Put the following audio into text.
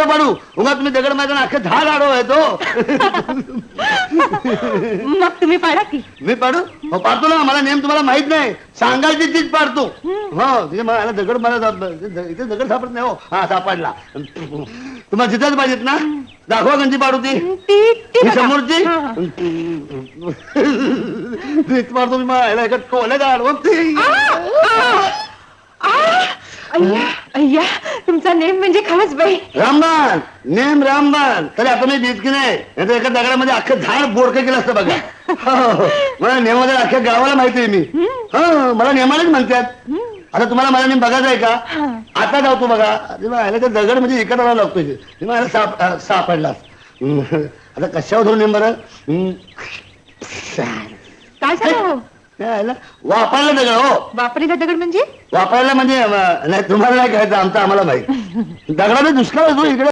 पाडू उगा तुम्ही दगड मैदान अख्खं झाड आडव आहे तो. मग तुम्ही पाडा की. मी पाडू हो पाडतो ना. मला नेम तुम्हाला माहित नाही. सांगायची तीच पाडतो. हो तिथे मला दगड मला इथे दगड सापडत नाही. हो हा सापडला. तुम्हाला तिथेच पाहिजेत ना. दाखवा कंची पाडू ती. ही समोरची तीच पाडतो मी. मला एका टोल्यात अडवते. अय्या तुमचा नेम म्हणजे खरंच बाई. रामबाण नेम रामबाण. तरी आता मी भीत की नाही तर एका दगडामध्ये अख्खं झाड बोडकं केलं असतं बघा. हो, मला नेमामध्ये अख्ख्या गावाला माहिती आहे मी. हो मला नेमालाच म्हणतात. आता तुम्हाला मला नेम बघायचं आहे का. आता जाऊ तू बघा. त्या दगड म्हणजे इकडे राहावं लागतो. मला सापडला. आता कशावर धरून नेम बरं. काय झालं. वापरला दगड. हो वापरीला दगड म्हणजे वापरायला म्हणजे नाही तुम्हाला नाही कळायचं. आमचं आम्हाला माहित. दगडाने दुष्काळ होतो इकडे.